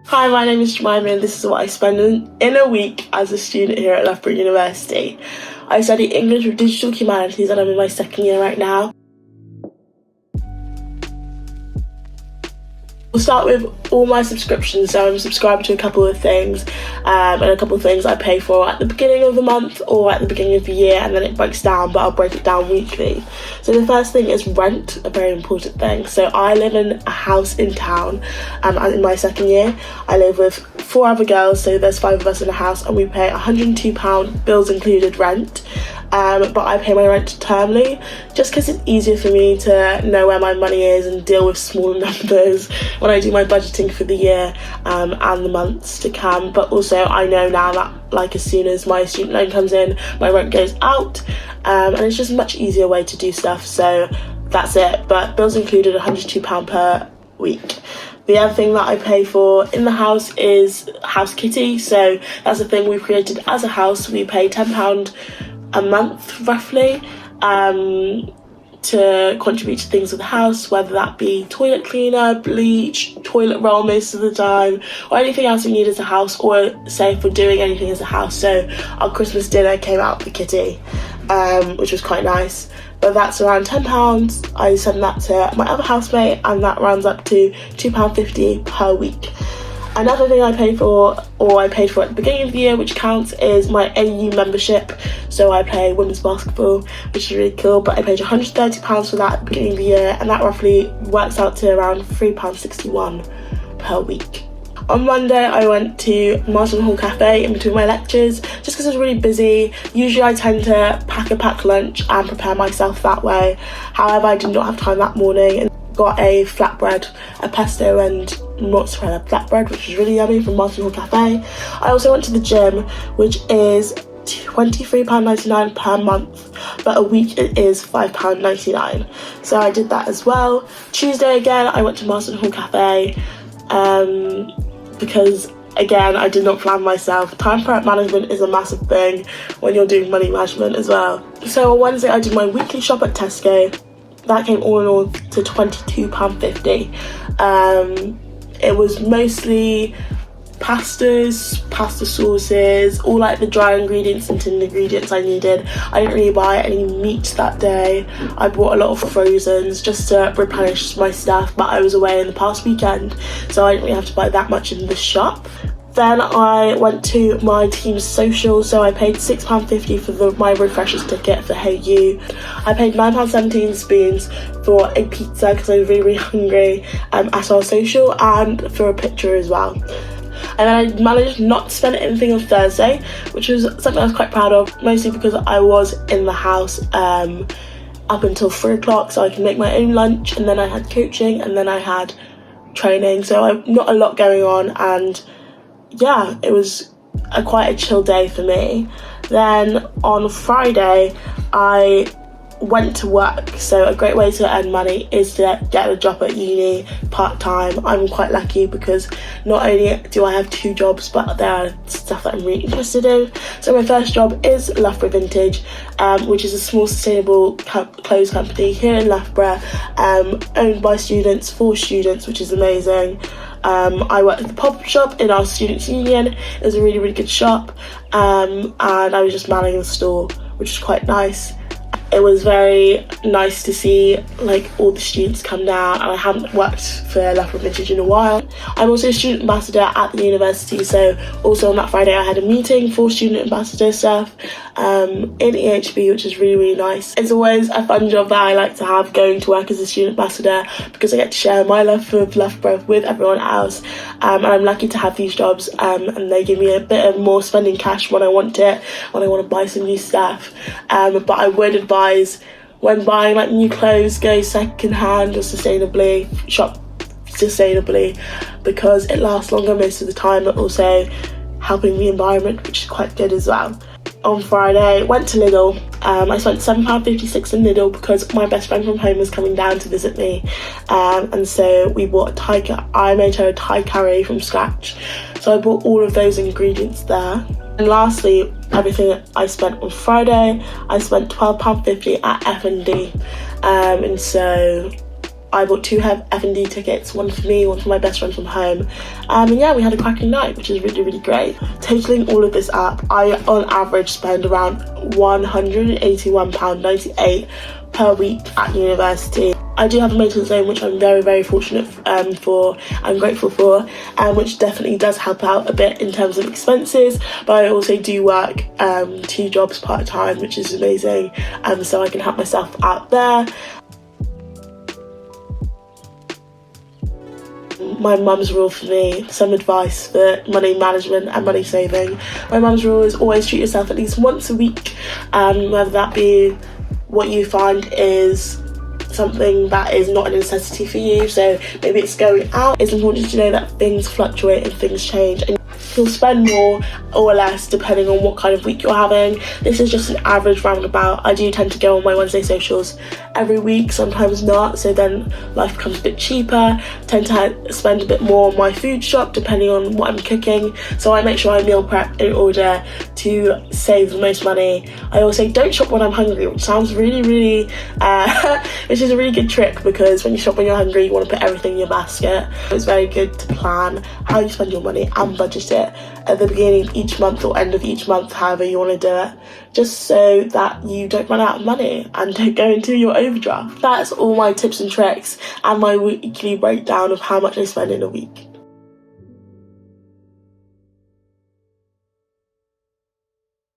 Hi, my name is Jemima and this is what I spend in a week as a student here at Loughborough University. I study English and Digital Humanities and I'm in my second year right now. We'll start with all my subscriptions, so I'm subscribed to a couple of things and a couple of things I pay for at the beginning of the month or at the beginning of the year, and then it breaks down, but I'll break it down weekly. So the first thing is rent, a very important thing. So I live in a house in town in my second year. I live with 4 other girls, so there's 5 of us in the house, and we pay £102 bills included rent. But I pay my rent termly just because it's easier for me to know where my money is and deal with smaller numbers when I do my budgeting for the year and the months to come. But also I know now that as soon as my student loan comes in, my rent goes out, and it's just a much easier way to do stuff. So that's it. But bills included, £102 per week. The other thing that I pay for in the house is house kitty. So that's a thing we've created as a house. We pay £10 a month roughly to contribute to things with the house, whether that be toilet cleaner, bleach, toilet roll most of the time, or anything else we need as a house, or say if we're doing anything as a house. So our Christmas dinner came out of the kitty, which was quite nice. But that's around £10. I send that to my other housemate and that rounds up to £2.50 per week. Another thing I paid for at the beginning of the year, which counts, is my AU membership. So I play women's basketball, which is really cool, but I paid £130 for that at the beginning of the year, and that roughly works out to around £3.61 per week. On Monday, I went to Martin Hall Cafe in between my lectures, just because I was really busy. Usually I tend to pack a packed lunch and prepare myself that way. However, I did not have time that morning and got a flatbread, a pesto and mozzarella flatbread, which was really yummy from Martin Hall Cafe. I also went to the gym, which is £23.99 per month, but a week it is £5.99. So I did that as well. Tuesday again, I went to Martin Hall Cafe because again, I did not plan myself. Time prep management is a massive thing when you're doing money management as well. So on Wednesday, I did my weekly shop at Tesco. That came all in all to £22.50. It was mostly pasta sauces, all like the dry ingredients and tinned ingredients I needed. I didn't really buy any meat that day. I bought a lot of frozens just to replenish my stuff, but I was away in the past weekend, so I didn't really have to buy that much in the shop. Then I went to my team's social, so I paid £6.50 for my refreshers ticket for Hey You. I paid £9.17 spoons for a pizza because I was really hungry at our social, and for a picture as well. And then I managed not to spend anything on Thursday, which was something I was quite proud of, mostly because I was in the house up until 3 o'clock, so I could make my own lunch, and then I had coaching, and then I had training, so not a lot going on, and yeah, it was quite a chill day for me. Then on Friday, I went to work. So a great way to earn money is to get a job at uni part-time. I'm quite lucky because not only do I have 2 jobs, but there are stuff that I'm really interested in. So my first job is Loughborough Vintage, which is a small sustainable clothes company here in Loughborough, owned by students for students, which is amazing. I worked at the pop shop in our students' union. It was a really good shop, and I was just manning the store, which was quite nice. It was very nice to see all the students come down, and I haven't worked for Loughborough Vintage in a while. I'm also a student ambassador at the university, so also on that Friday I had a meeting for student ambassador stuff in EHB, which is really nice. It's always a fun job that I like to have, going to work as a student ambassador, because I get to share my love for Loughborough with everyone else, and I'm lucky to have these jobs, and they give me a bit of more spending cash when I want it, when I want to buy some new stuff, but I would advise when buying new clothes, go second hand or shop sustainably, because it lasts longer most of the time, but also helping the environment, which is quite good as well. On Friday, went to Lidl. I spent £7.56 in Lidl because my best friend from home was coming down to visit me, and so we bought I made her a Thai curry from scratch, so I bought all of those ingredients there. And lastly, everything I spent on Friday, I spent £12.50 at F&D, and so I bought 2 F&D tickets, one for me, one for my best friend from home. And yeah, we had a cracking night, which is really, really great. Totaling all of this up, I on average spend around £181.98 per week at university. I do have a maintenance loan, which I'm very, very fortunate for and grateful for, and which definitely does help out a bit in terms of expenses. But I also do work 2 jobs part-time, which is amazing, so I can help myself out there. My mum's rule for me, some advice for money management and money saving. My mum's rule is always treat yourself at least once a week, whether that be what you find is something that is not a necessity for you, so maybe it's going out. It's important to know that things fluctuate and things change, and you'll spend more or less depending on what kind of week you're having. This is just an average roundabout. I do tend to go on my Wednesday socials every week, sometimes not, so then life becomes a bit cheaper. Tend to spend a bit more on my food shop depending on what I'm cooking, so I make sure I meal prep in order to save the most money. I also don't shop when I'm hungry, which sounds really which is a really good trick, because when you shop when you're hungry, you want to put everything in your basket. It's very good to plan how you spend your money and budget it at the beginning of each month or end of each month, however you want to do it, just so that you don't run out of money and don't go into your overdraft. That's all my tips and tricks and my weekly breakdown of how much I spend in a week.